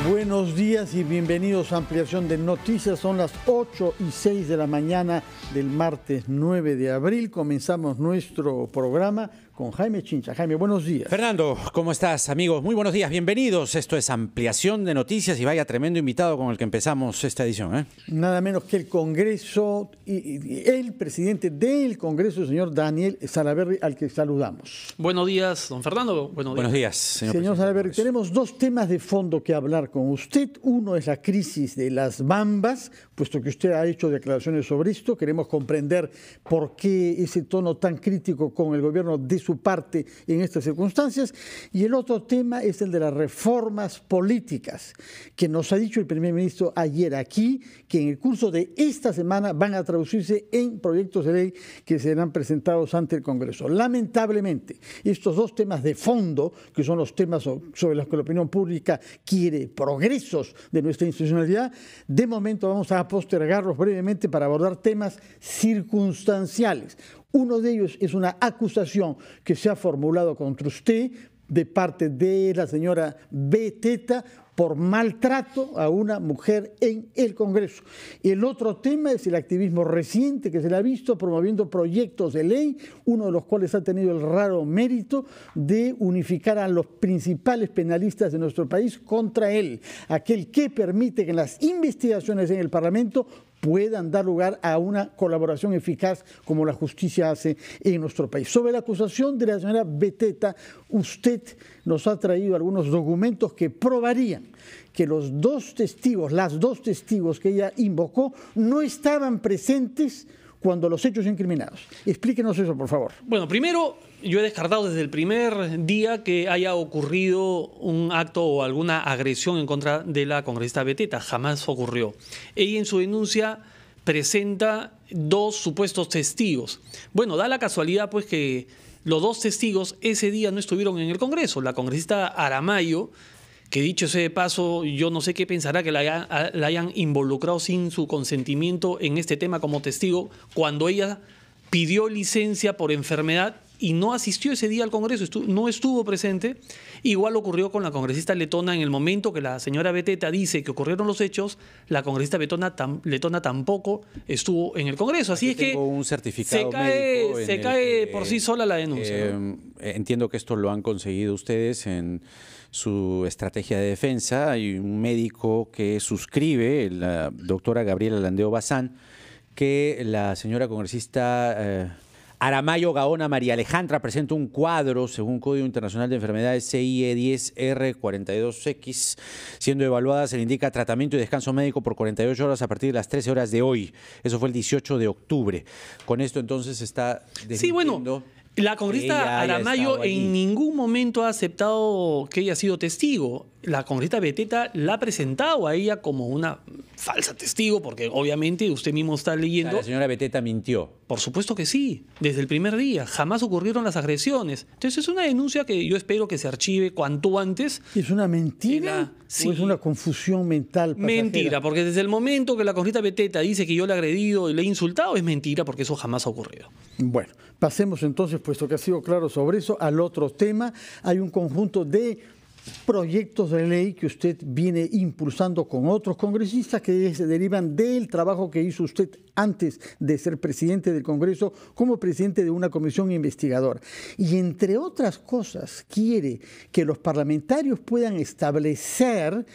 Buenos días y bienvenidos a Ampliación de Noticias. Son las 8:06 de la mañana del martes 9 de abril. Comenzamos nuestro programa con Jaime Chincha. Jaime, buenos días. Fernando, ¿cómo estás, amigos? Muy buenos días, bienvenidos. Esto es Ampliación de Noticias y vaya tremendo invitado con el que empezamos esta edición, ¿eh? Nada menos que el Congreso y el presidente del Congreso, el señor Daniel Salaverry, al que saludamos. Buenos días, don Fernando. Buenos días, señor Salaverry. Tenemos dos temas de fondo que hablar con usted. Uno es la crisis de las Bambas, puesto que usted ha hecho declaraciones sobre esto. Queremos comprender por qué ese tono tan crítico con el gobierno de su parte en estas circunstancias. Y el otro tema es el de las reformas políticas, que nos ha dicho el primer ministro ayer aquí, que en el curso de esta semana van a traducirse en proyectos de ley que serán presentados ante el Congreso. Lamentablemente, estos dos temas de fondo, que son los temas sobre los que la opinión pública quiere progresos de nuestra institucionalidad, de momento vamos a postergarlos brevemente para abordar temas circunstanciales. Uno de ellos es una acusación que se ha formulado contra usted de parte de la señora Beteta por maltrato a una mujer en el Congreso. El otro tema es el activismo reciente que se le ha visto promoviendo proyectos de ley, uno de los cuales ha tenido el raro mérito de unificar a los principales penalistas de nuestro país contra él, aquel que permite que las investigaciones en el Parlamento puedan dar lugar a una colaboración eficaz como la justicia hace en nuestro país. Sobre la acusación de la señora Beteta, usted nos ha traído algunos documentos que probarían que las dos testigos que ella invocó no estaban presentes cuando los hechos incriminados. Explíquenos eso, por favor. Bueno, primero, yo he descartado desde el primer día que haya ocurrido un acto o alguna agresión en contra de la congresista Beteta. Jamás ocurrió. Ella en su denuncia presenta dos supuestos testigos. Bueno, da la casualidad pues que los dos testigos ese día no estuvieron en el Congreso. La congresista Aramayo, que dicho sea de paso, yo no sé qué pensará que la hayan involucrado sin su consentimiento en este tema como testigo, cuando ella pidió licencia por enfermedad y no asistió ese día al Congreso, no estuvo presente. Igual ocurrió con la congresista letona. En el momento que la señora Beteta dice que ocurrieron los hechos, la congresista letona tampoco estuvo en el Congreso. Así es que un certificado se cae por sí sola la denuncia, ¿no? Entiendo que esto lo han conseguido ustedes en su estrategia de defensa. Hay un médico que suscribe, la doctora Gabriela Landeo Bazán, que la señora congresista Aramayo Gaona María Alejandra presenta un cuadro según Código Internacional de Enfermedades CIE 10R42X, siendo evaluada se le indica tratamiento y descanso médico por 48 horas a partir de las 13 horas de hoy. Eso fue el 18 de octubre. Con esto entonces está desmintiendo. Sí, bueno, la congresista Aramayo en ningún momento ha aceptado que ella ha sido testigo. La congresista Beteta la ha presentado a ella como una falsa testigo, porque obviamente usted mismo está leyendo. O sea, la señora Beteta mintió. Por supuesto que sí, desde el primer día. Jamás ocurrieron las agresiones. Entonces es una denuncia que yo espero que se archive cuanto antes. ¿Es una mentira sí, o es una confusión mental pasajera? Mentira, porque desde el momento que la congresista Beteta dice que yo le he agredido y le he insultado, es mentira, porque eso jamás ha ocurrido. Bueno, pasemos entonces, puesto que ha sido claro sobre eso, al otro tema. Hay un conjunto de proyectos de ley que usted viene impulsando con otros congresistas que se derivan del trabajo que hizo usted antes de ser presidente del Congreso como presidente de una comisión investigadora. Y entre otras cosas quiere que los parlamentarios puedan establecer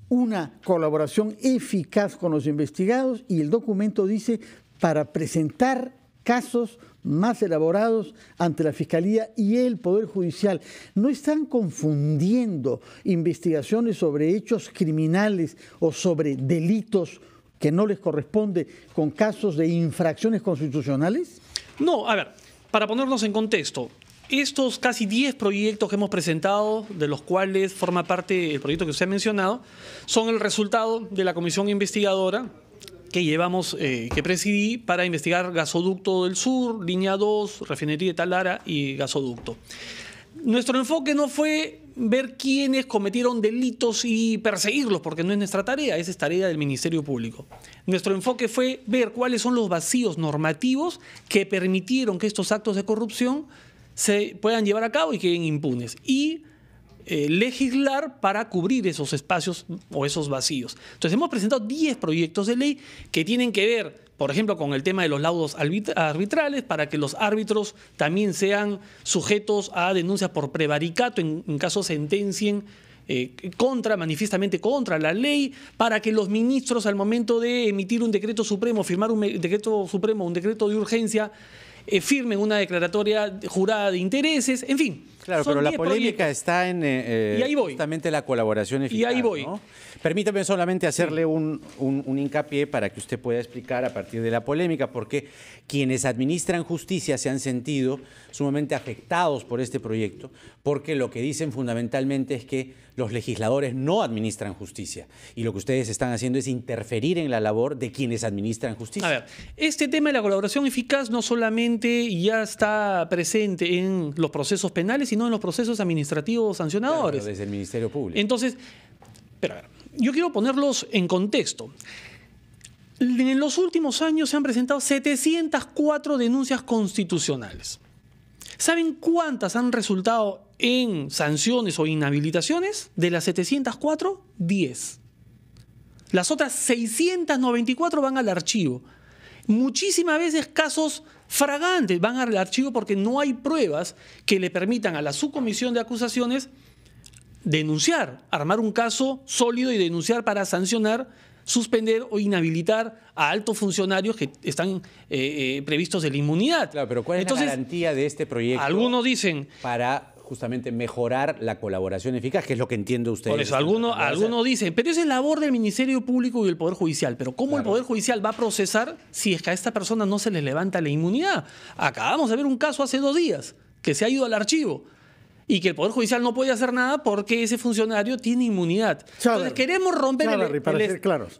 una colaboración eficaz con los investigados, y el documento dice para presentar casos más elaborados ante la Fiscalía y el Poder Judicial. No están confundiendo investigaciones sobre hechos criminales o sobre delitos que no les corresponde con casos de infracciones constitucionales. No, a ver, para ponernos en contexto, estos casi 10 proyectos que hemos presentado, de los cuales forma parte el proyecto que usted ha mencionado, son el resultado de la comisión investigadora que llevamos, que presidí para investigar Gasoducto del Sur, Línea 2, Refinería de Talara y Gasoducto. Nuestro enfoque no fue ver quiénes cometieron delitos y perseguirlos, porque no es nuestra tarea, esa es tarea del Ministerio Público. Nuestro enfoque fue ver cuáles son los vacíos normativos que permitieron que estos actos de corrupción se puedan llevar a cabo y queden impunes. Y legislar para cubrir esos espacios o esos vacíos. Entonces hemos presentado 10 proyectos de ley que tienen que ver, por ejemplo, con el tema de los laudos arbitrales, para que los árbitros también sean sujetos a denuncias por prevaricato en caso sentencien manifiestamente contra la ley, para que los ministros al momento de emitir un decreto supremo, firmar un decreto supremo, un decreto de urgencia, firmen una declaratoria jurada de intereses, en fin. Claro, pero la polémica está en justamente la colaboración eficaz. Y ahí voy. ¿No? Permítame solamente hacerle un hincapié para que usted pueda explicar a partir de la polémica, porque quienes administran justicia se han sentido sumamente afectados por este proyecto, porque lo que dicen fundamentalmente es que los legisladores no administran justicia y lo que ustedes están haciendo es interferir en la labor de quienes administran justicia. A ver, este tema de la colaboración eficaz no solamente ya está presente en los procesos penales, sino en los procesos administrativos sancionadores. Claro, desde el Ministerio Público. Entonces, pero a ver, yo quiero ponerlos en contexto. En los últimos años se han presentado 704 denuncias constitucionales. ¿Saben cuántas han resultado en sanciones o inhabilitaciones? De las 704, 10. Las otras 694 van al archivo. Muchísimas veces casos fragantes van al archivo porque no hay pruebas que le permitan a la subcomisión de acusaciones denunciar, armar un caso sólido y denunciar para sancionar, suspender o inhabilitar a altos funcionarios que están previstos de la inmunidad. Claro, pero ¿cuál es la garantía de este proyecto? Algunos dicen para justamente mejorar la colaboración eficaz, que es lo que entiendo ustedes. Por eso, algunos dicen, pero eso es labor del Ministerio Público y del Poder Judicial. Pero ¿cómo el Poder Judicial va a procesar si es que a esta persona no se le levanta la inmunidad? Acabamos de ver un caso hace 2 días que se ha ido al archivo y que el Poder Judicial no puede hacer nada porque ese funcionario tiene inmunidad. Entonces, ¿queremos romper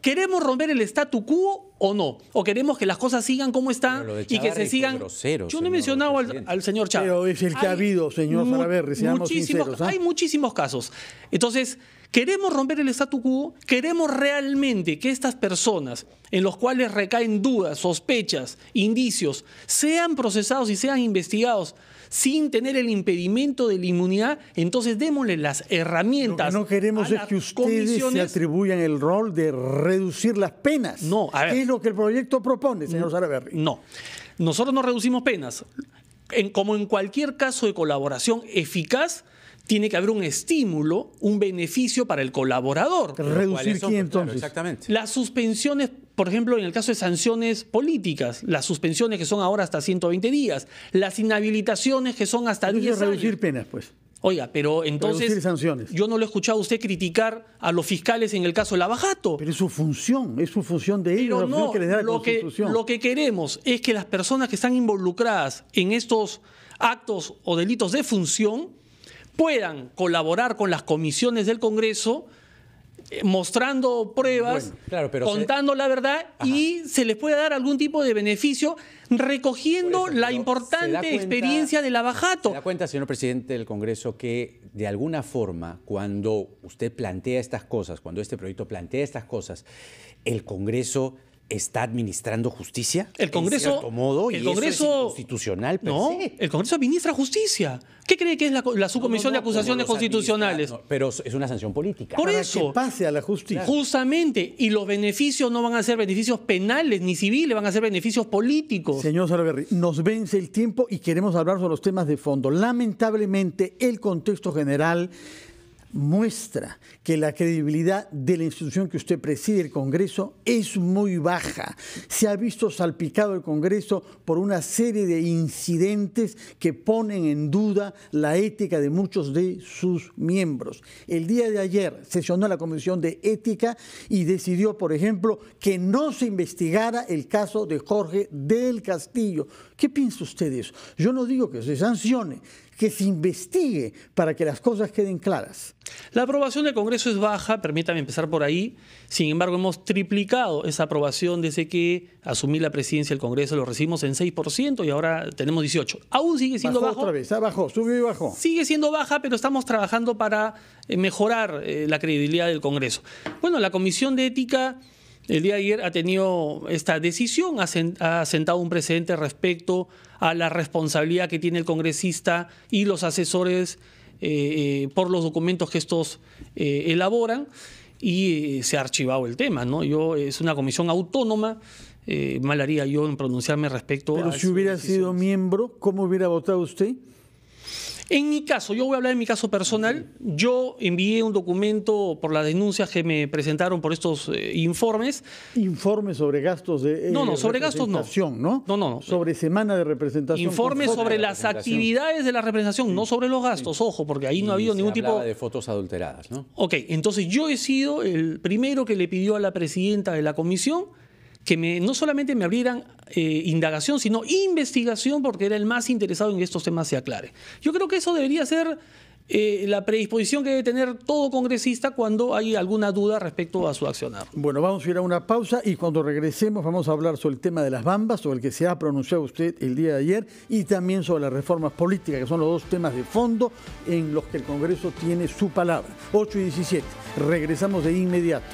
¿queremos romper el statu quo o no? ¿O queremos que las cosas sigan como están y que se sigan? Grosero, yo no he mencionado al señor Chávez. Pero es el que ha habido, señor Salaverry, seamos sinceros. Hay muchísimos casos. Entonces, ¿queremos romper el statu quo? ¿Queremos realmente que estas personas en los cuales recaen dudas, sospechas, indicios, sean procesados y sean investigados sin tener el impedimento de la inmunidad? Entonces démosle las herramientas. Lo que no queremos es que ustedes se atribuyan el rol de reducir las penas. No, a ver. ¿Qué es lo que el proyecto propone, señor Salaverry? No, nosotros no reducimos penas. Como en cualquier caso de colaboración eficaz, tiene que haber un estímulo, un beneficio para el colaborador. ¿Reducir qué entonces? Claro, exactamente. Las suspensiones, por ejemplo, en el caso de sanciones políticas, las suspensiones que son ahora hasta 120 días, las inhabilitaciones que son hasta 10 años. Reducir penas, pues. Oiga, pero entonces yo no lo he escuchado a usted criticar a los fiscales en el caso de Lavajato. Pero es su función de ellos, pero no, que les da la Constitución. Lo que queremos es que las personas que están involucradas en estos actos o delitos de función puedan colaborar con las comisiones del Congreso mostrando pruebas, contando la verdad y se les puede dar algún tipo de beneficio recogiendo la importante experiencia de Lavajato. ¿Se da cuenta, señor presidente del Congreso, que de alguna forma cuando usted plantea estas cosas, cuando este proyecto plantea estas cosas, el Congreso está administrando justicia? El Congreso, en cierto modo, y eso es inconstitucional per se. El Congreso administra justicia. ¿Qué cree que es la subcomisión de acusaciones constitucionales? Pero es una sanción política. Por eso. Que pase a la justicia. Justamente. Y los beneficios no van a ser beneficios penales ni civiles, van a ser beneficios políticos. Señor Salaverry, nos vence el tiempo y queremos hablar sobre los temas de fondo. Lamentablemente, el contexto general muestra que la credibilidad de la institución que usted preside, el Congreso, es muy baja. Se ha visto salpicado el Congreso por una serie de incidentes que ponen en duda la ética de muchos de sus miembros. El día de ayer sesionó la Comisión de Ética y decidió, por ejemplo, que no se investigara el caso de Jorge del Castillo. ¿Qué piensa usted de eso? Yo no digo que se sancione, que se investigue para que las cosas queden claras. La aprobación del Congreso es baja, permítame empezar por ahí. Sin embargo, hemos triplicado esa aprobación desde que asumí la presidencia del Congreso. Lo recibimos en 6% y ahora tenemos 18%. Aún sigue siendo bajo. Otra vez, bajó, subió y bajó. Sigue siendo baja, pero estamos trabajando para mejorar la credibilidad del Congreso. Bueno, la Comisión de Ética el día de ayer ha tenido esta decisión, ha sentado un precedente respecto a la responsabilidad que tiene el congresista y los asesores por los documentos que estos elaboran, y se ha archivado el tema, ¿no? Es una comisión autónoma, mal haría yo en pronunciarme respecto Pero a... Pero si hubiera sido miembro, ¿cómo hubiera votado usted? En mi caso, yo voy a hablar de mi caso personal. Yo envié un documento por las denuncias que me presentaron por estos informes. Informes sobre gastos de no, sobre gastos no. No. Sobre semana de representación. Informes sobre las actividades de la representación, no sobre los gastos, ojo, porque ahí no ha habido ningún tipo de fotos adulteradas, ¿no? Ok, entonces yo he sido el primero que le pidió a la presidenta de la comisión que no solamente me abrieran indagación, sino investigación, porque era el más interesado en que estos temas se aclaren. Yo creo que eso debería ser la predisposición que debe tener todo congresista cuando hay alguna duda respecto a su accionar. Bueno, vamos a ir a una pausa y cuando regresemos vamos a hablar sobre el tema de las bambas, sobre el que se ha pronunciado usted el día de ayer, y también sobre las reformas políticas, que son los dos temas de fondo en los que el Congreso tiene su palabra. 8:17. Regresamos de inmediato.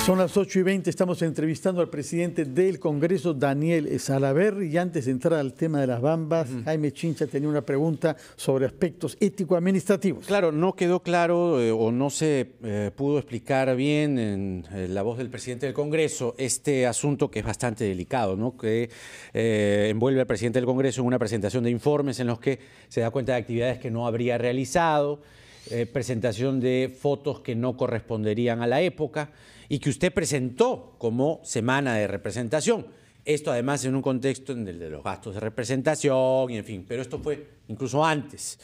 Son las 8:20, estamos entrevistando al presidente del Congreso, Daniel Salaverry, y antes de entrar al tema de las bambas, Jaime Chincha tenía una pregunta sobre aspectos ético-administrativos. Claro, no quedó claro o no se pudo explicar bien en la voz del presidente del Congreso este asunto que es bastante delicado, ¿no? Que envuelve al presidente del Congreso en una presentación de informes en los que se da cuenta de actividades que no habría realizado, presentación de fotos que no corresponderían a la época, y que usted presentó como semana de representación. Esto además en un contexto en el de los gastos de representación y en fin, pero esto fue incluso antes.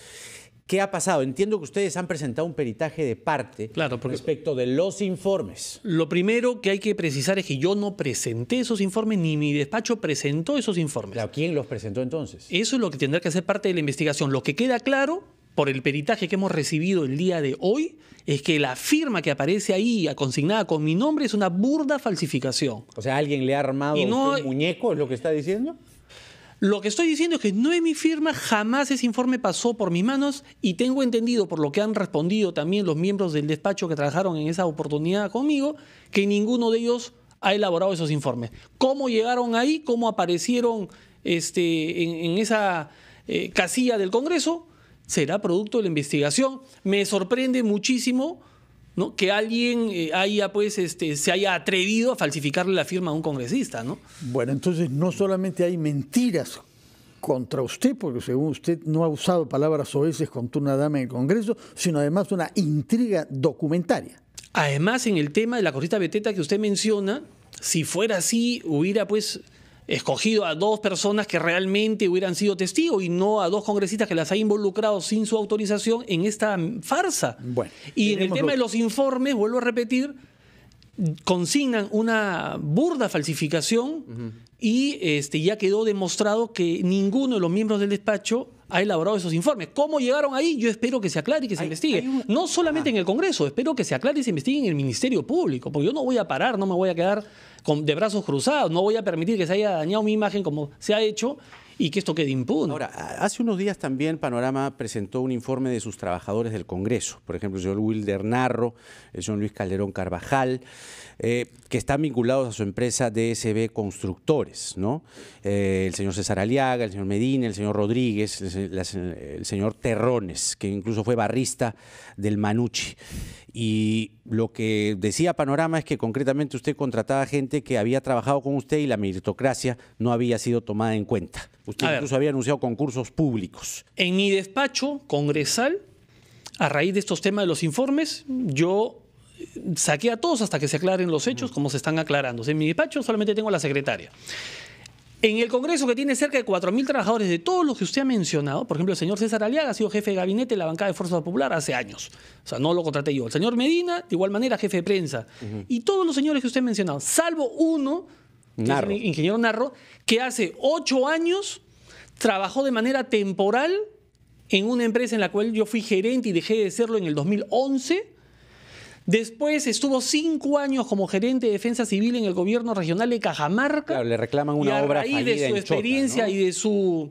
¿Qué ha pasado? Entiendo que ustedes han presentado un peritaje de parte respecto de los informes. Lo primero que hay que precisar es que yo no presenté esos informes, ni mi despacho presentó esos informes. Claro, ¿quién los presentó entonces? Eso es lo que tendrá que ser parte de la investigación. Lo que queda claro por el peritaje que hemos recibido el día de hoy es que la firma que aparece ahí consignada con mi nombre es una burda falsificación. O sea, ¿alguien le ha armado un muñeco, es lo que está diciendo? Lo que estoy diciendo es que no es mi firma, jamás ese informe pasó por mis manos, y tengo entendido, por lo que han respondido también los miembros del despacho que trabajaron en esa oportunidad conmigo, que ninguno de ellos ha elaborado esos informes. ¿Cómo llegaron ahí? ¿Cómo aparecieron en esa casilla del Congreso? Será producto de la investigación. Me sorprende muchísimo, ¿no?, que alguien se haya atrevido a falsificarle la firma a un congresista, ¿no? Bueno, entonces no solamente hay mentiras contra usted, porque según usted no ha usado palabras soeces contra una dama en el Congreso, sino además una intriga documentaria. Además, en el tema de la congresista Beteta que usted menciona, si fuera así, hubiera escogido a dos personas que realmente hubieran sido testigos y no a dos congresistas que las ha involucrado sin su autorización en esta farsa. Bueno, y en el tema de los informes, vuelvo a repetir, consignan una burda falsificación y ya quedó demostrado que ninguno de los miembros del despacho ha elaborado esos informes. ¿Cómo llegaron ahí? Yo espero que se aclare y que se investigue. No solamente en el Congreso, espero que se aclare y se investigue en el Ministerio Público, porque yo no voy a parar, no me voy a quedar de brazos cruzados, no voy a permitir que se haya dañado mi imagen como se ha hecho y que esto quede impune. Ahora, hace unos días también Panorama presentó un informe de sus trabajadores del Congreso, por ejemplo, el señor Wilder Narro, el señor Luis Calderón Carvajal, que están vinculados a su empresa DSB Constructores, ¿no? El señor César Aliaga, el señor Medina, el señor Rodríguez, el señor Terrones, que incluso fue barrista del Manucci. Y lo que decía Panorama es que concretamente usted contrataba gente que había trabajado con usted y la meritocracia no había sido tomada en cuenta. Usted incluso había anunciado concursos públicos. En mi despacho congresal, a raíz de estos temas de los informes, yo saqué a todos hasta que se aclaren los hechos como se están aclarando. En mi despacho solamente tengo a la secretaria. En el Congreso, que tiene cerca de 4.000 trabajadores de todos los que usted ha mencionado, por ejemplo, el señor César Aliaga ha sido jefe de gabinete de la bancada de Fuerza Popular hace años. O sea, no lo contraté yo. El señor Medina, de igual manera, jefe de prensa. Y todos los señores que usted ha mencionado, salvo uno, que es el ingeniero Narro, que hace 8 años trabajó de manera temporal en una empresa en la cual yo fui gerente y dejé de serlo en el 2011. Después estuvo 5 años como gerente de defensa civil en el gobierno regional de Cajamarca. Claro, le reclaman una obra fallida en Chota, y a raíz de su experiencia, ¿no?, y de su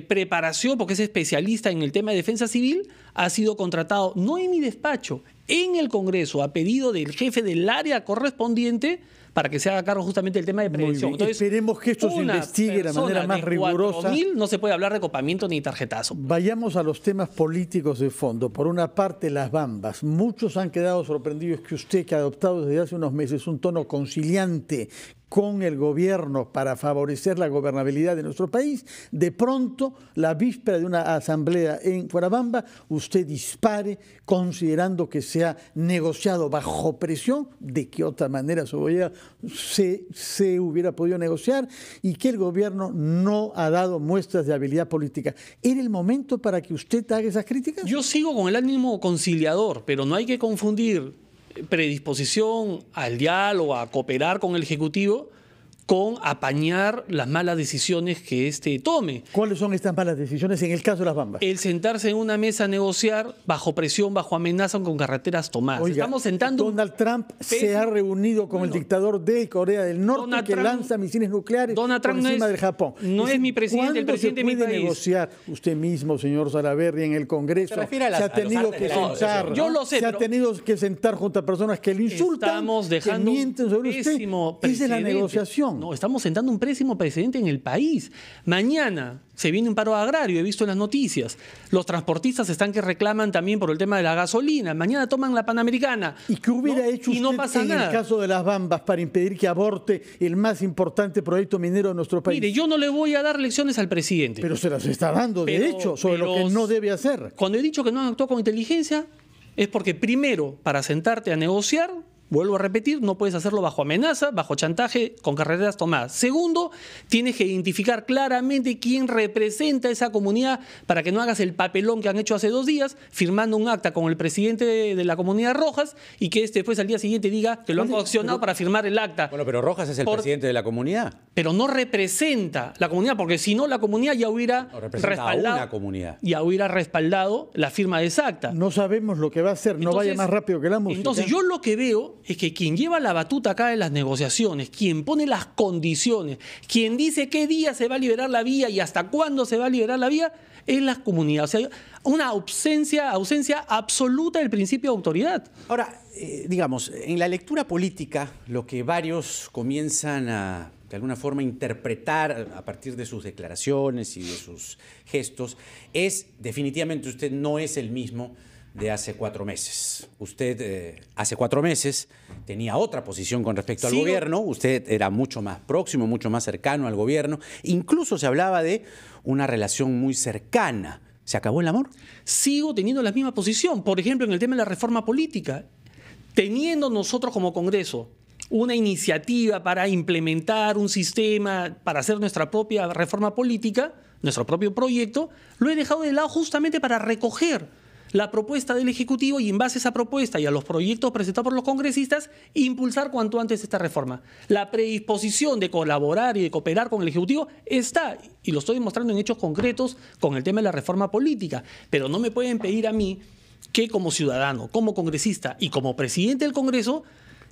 preparación, porque es especialista en el tema de defensa civil, ha sido contratado, no en mi despacho, en el Congreso, a pedido del jefe del área correspondiente, para que se haga cargo justamente del tema de prevención. Entonces, esperemos que esto se investigue de la manera más rigurosa. 4.000 no se puede hablar de copamiento ni tarjetazo. Vayamos a los temas políticos de fondo. Por una parte, las bambas. Muchos han quedado sorprendidos que usted, que ha adoptado desde hace unos meses un tono conciliante con el gobierno para favorecer la gobernabilidad de nuestro país, de pronto, la víspera de una asamblea en Fuerabamba, usted dispare considerando que se ha negociado bajo presión, de qué otra manera se hubiera podido negociar, y que el gobierno no ha dado muestras de habilidad política. ¿Era el momento para que usted haga esas críticas? Yo sigo con el ánimo conciliador, pero no hay que confundir predisposición al diálogo, a cooperar con el Ejecutivo, con apañar las malas decisiones que éste tome. ¿Cuáles son estas malas decisiones en el caso de las bambas? El sentarse en una mesa a negociar bajo presión, bajo amenaza, con carreteras tomadas. Oiga, estamos sentando. Donald Trump se ha reunido con el dictador de Corea del Norte, que lanza misiles nucleares por encima del Japón. No es mi presidente, el presidente de mi país. ¿Cuándo se puede negociar? Usted mismo, señor Salaverry, en el Congreso, se ha tenido que sentar. Yo lo sé, se ha tenido que sentar junto a personas que le insultan, que mienten sobre usted. Esa es la negociación. No, estamos sentando un pésimo precedente en el país. Mañana se viene un paro agrario, he visto en las noticias. Los transportistas están que reclaman también por el tema de la gasolina. Mañana toman la Panamericana. ¿Y qué hubiera hecho usted en el caso de las bambas para impedir que aborte el más importante proyecto minero de nuestro país? Mire, yo no le voy a dar lecciones al presidente. Pero se las está dando, de hecho, sobre lo que no debe hacer. Cuando he dicho que no han actuado con inteligencia, es porque primero, para sentarte a negociar, vuelvo a repetir, no puedes hacerlo bajo amenaza, bajo chantaje, con carreteras tomadas. Segundo, tienes que identificar claramente quién representa a esa comunidad para que no hagas el papelón que han hecho hace 2 días, firmando un acta con el presidente de la comunidad Rojas y que después al día siguiente diga que lo han coaccionado para firmar el acta. Bueno, pero Rojas es el presidente de la comunidad. Pero no representa la comunidad, porque si no, la comunidad ya hubiera respaldado la firma de esa acta. No sabemos lo que va a hacer, no vaya más rápido que la música. Entonces, yo lo que veo es que quien lleva la batuta acá en las negociaciones, quien pone las condiciones, quien dice qué día se va a liberar la vía y hasta cuándo se va a liberar la vía, es la comunidad. O sea, una ausencia absoluta del principio de autoridad. Ahora, digamos, en la lectura política, lo que varios comienzan a, de alguna forma, interpretar a partir de sus declaraciones y de sus gestos, es definitivamente usted no es el mismo de hace 4 meses. Usted hace 4 meses tenía otra posición con respecto al gobierno, usted era mucho más próximo, mucho más cercano al gobierno, incluso se hablaba de una relación muy cercana. ¿Se acabó el amor? Sigo teniendo la misma posición, por ejemplo, en el tema de la reforma política. Teniendo nosotros como Congreso una iniciativa para implementar un sistema, para hacer nuestra propia reforma política, nuestro propio proyecto, lo he dejado de lado justamente para recoger la propuesta del Ejecutivo y en base a esa propuesta y a los proyectos presentados por los congresistas, impulsar cuanto antes esta reforma. La predisposición de colaborar y de cooperar con el Ejecutivo está, y lo estoy demostrando en hechos concretos con el tema de la reforma política, pero no me pueden pedir a mí que como ciudadano, como congresista y como presidente del Congreso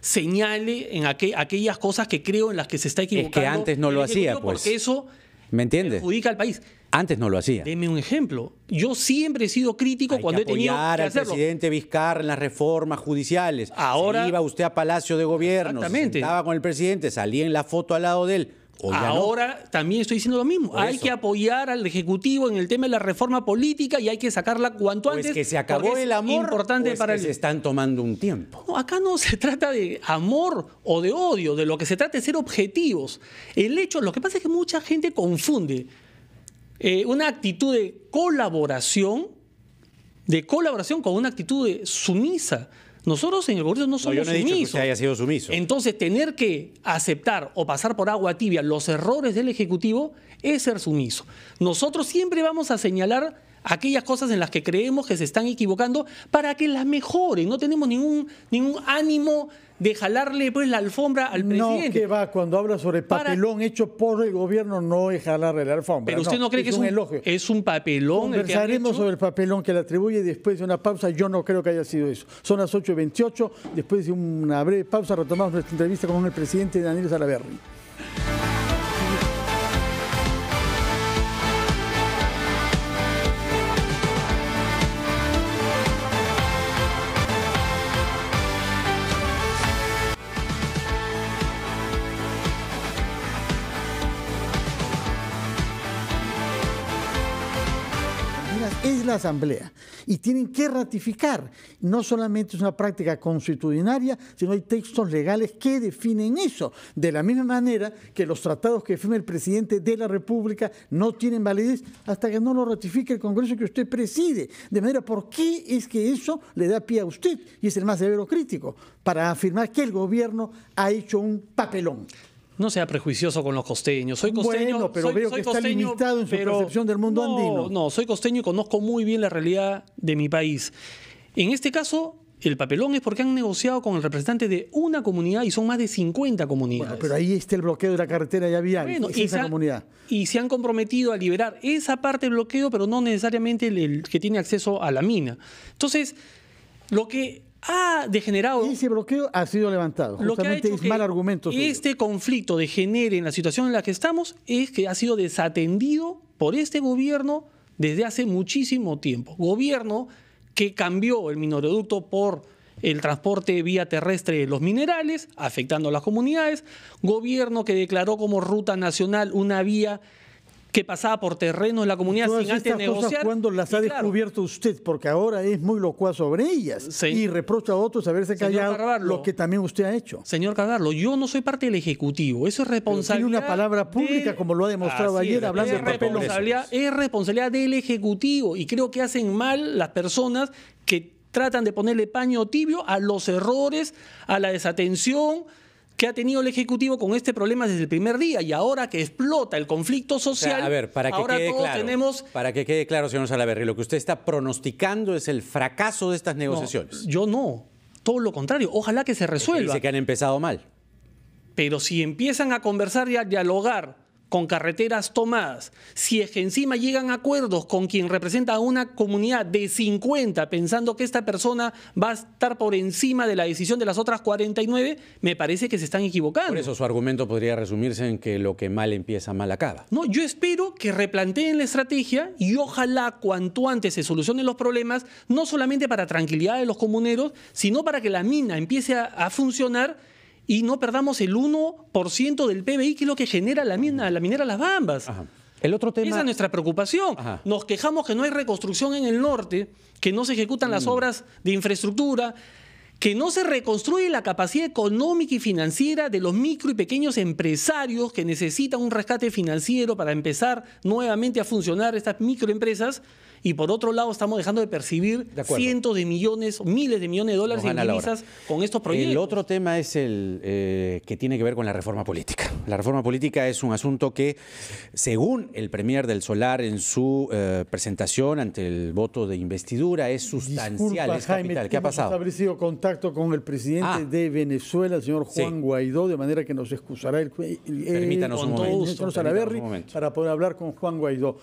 señale en aquellas cosas que creo en las que se está equivocando. Es que antes no lo hacía, pues. Porque eso ¿me entiende? Perjudica al país. Antes no lo hacía. Deme un ejemplo. Yo siempre he sido crítico cuando he tenido que hacerlo. Apoyar al presidente Vizcarra en las reformas judiciales. Ahora, iba usted a Palacio de Gobierno, se sentaba con el presidente, salía en la foto al lado de él. Ahora también estoy diciendo lo mismo. Hay que apoyar al Ejecutivo en el tema de la reforma política y hay que sacarla cuanto antes. Es que se acabó el amor, importante para se están tomando un tiempo. No, acá no se trata de amor o de odio, de lo que se trata es ser objetivos. Lo que pasa es que mucha gente confunde una actitud de colaboración con una actitud de sumisa. Nosotros en el Congreso no somos yo no he sumisos. dicho que usted haya sido sumiso. Entonces, tener que aceptar o pasar por agua tibia los errores del Ejecutivo es ser sumiso. Nosotros siempre vamos a señalar aquellas cosas en las que creemos que se están equivocando para que las mejoren. No tenemos ningún ánimo de jalarle pues la alfombra al presidente. No, que va, cuando habla sobre papelón hecho por el gobierno, no es jalarle la alfombra. Pero usted no cree que es un elogio. Es un papelón. Conversaremos sobre el papelón que le atribuye después de una pausa. Yo no creo que haya sido eso. Son las 8:28. Después de una breve pausa retomamos nuestra entrevista con el presidente Daniel Salaverry. es la Asamblea y tienen que ratificar. No solamente es una práctica constitucionaria, sino hay textos legales que definen eso. De la misma manera que los tratados que firma el presidente de la República no tienen validez hasta que no lo ratifique el Congreso que usted preside. De manera, ¿por qué es que eso le da pie a usted? Y es el más severo crítico, para afirmar que el gobierno ha hecho un papelón. No sea prejuicioso con los costeños. Soy costeño. Bueno, pero veo que está limitado en su percepción del mundo andino. No, soy costeño y conozco muy bien la realidad de mi país. En este caso, el papelón es porque han negociado con el representante de una comunidad y son más de 50 comunidades. Bueno, pero ahí está el bloqueo de la carretera ya vial, Bueno, esa comunidad. Y se han comprometido a liberar esa parte del bloqueo, pero no necesariamente el que tiene acceso a la mina. Entonces, lo que ha degenerado... Ese bloqueo ha sido levantado. Justamente es mal argumento suyo. Este conflicto degenere en la situación en la que estamos es que ha sido desatendido por este gobierno desde hace muchísimo tiempo. Gobierno que cambió el minoreducto por el transporte vía terrestre de los minerales, afectando a las comunidades. Gobierno que declaró como ruta nacional una vía que pasaba por terrenos de la comunidad Todas sin antes negociar. ¿Cuándo las ha descubierto usted? Porque ahora es muy locuaz sobre ellas. Sí. Y reprocha a otros haberse callado lo que también usted ha hecho. Señor Carvalho, yo no soy parte del Ejecutivo. Eso es responsabilidad. Tiene una palabra pública, como lo ha demostrado ayer, hablando de papel. Es responsabilidad del Ejecutivo. Y creo que hacen mal las personas que tratan de ponerle paño tibio a los errores, a la desatención que ha tenido el Ejecutivo con este problema desde el primer día, y ahora que explota el conflicto social, o sea, a ver, para que ahora quede todos claro, tenemos... Para que quede claro, señor Salaverry, lo que usted está pronosticando es el fracaso de estas negociaciones. No, yo no, todo lo contrario, ojalá que se resuelva. Dice que han empezado mal. Pero si empiezan a conversar y a dialogar con carreteras tomadas, si es que encima llegan a acuerdos con quien representa a una comunidad de 50, pensando que esta persona va a estar por encima de la decisión de las otras 49, me parece que se están equivocando. Por eso su argumento podría resumirse en que lo que mal empieza, mal acaba. No, yo espero que replanteen la estrategia y ojalá cuanto antes se solucionen los problemas, no solamente para tranquilidad de los comuneros, sino para que la mina empiece a funcionar y no perdamos el 1% del PBI, que es lo que genera la minera Las Bambas. Ajá. El otro tema... Esa es nuestra preocupación. Ajá. Nos quejamos que no hay reconstrucción en el norte, que no se ejecutan las obras de infraestructura, que no se reconstruye la capacidad económica y financiera de los micro y pequeños empresarios que necesitan un rescate financiero para empezar nuevamente a funcionar estas microempresas. Y por otro lado estamos dejando de percibir cientos de millones, miles de millones de dólares en divisas con estos proyectos. El otro tema es el que tiene que ver con la reforma política. La reforma política es un asunto que, según el premier del Solar en su presentación ante el voto de investidura, es sustancial, Disculpa, es capital. Jaime, ¿Qué ha pasado? Establecido contacto con el presidente de Venezuela, el señor Juan Guaidó, de manera que nos excusará Permítanos un señor Salaverry, para poder hablar con Juan Guaidó.